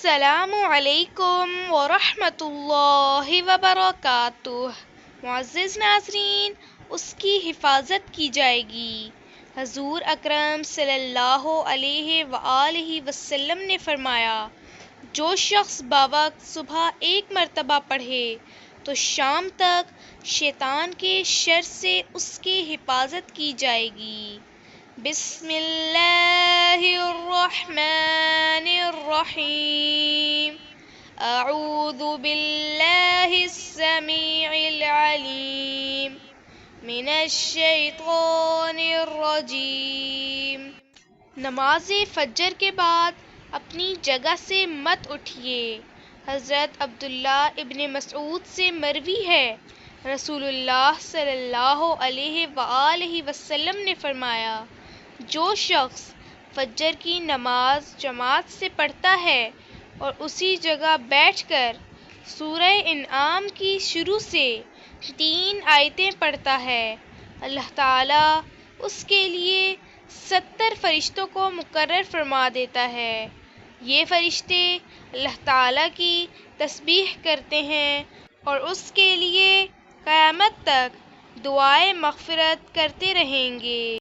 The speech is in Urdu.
السلام علیکم ورحمۃ اللہ وبرکاتہ۔ معزز ناظرین، اس کی حفاظت کی جائے گی۔ حضور اکرم صلی اللہ علیہ وآلہ وسلم نے فرمایا، جو شخص باوقت صبح ایک مرتبہ پڑھے تو شام تک شیطان کے شر سے اس کی حفاظت کی جائے گی۔ بسم اللہ الرحمن الرحیم۔ اعوذ باللہ السمیع العلیم من الشیطان الرجیم۔ نماز فجر کے بعد اپنی جگہ سے مت اٹھیے۔ حضرت عبداللہ ابن مسعود سے مروی ہے، رسول اللہ صلی اللہ علیہ وآلہ وسلم نے فرمایا، جو شخص فجر کی نماز جماعت سے پڑھتا ہے اور اسی جگہ بیٹھ کر سورہ انعام کی شروع سے 3 آیتیں پڑھتا ہے، اللہ تعالیٰ اس کے لیے 70 فرشتوں کو مقرر فرما دیتا ہے۔ یہ فرشتے اللہ تعالیٰ کی تسبیح کرتے ہیں اور اس کے لیے قیامت تک دعائے مغفرت کرتے رہیں گے۔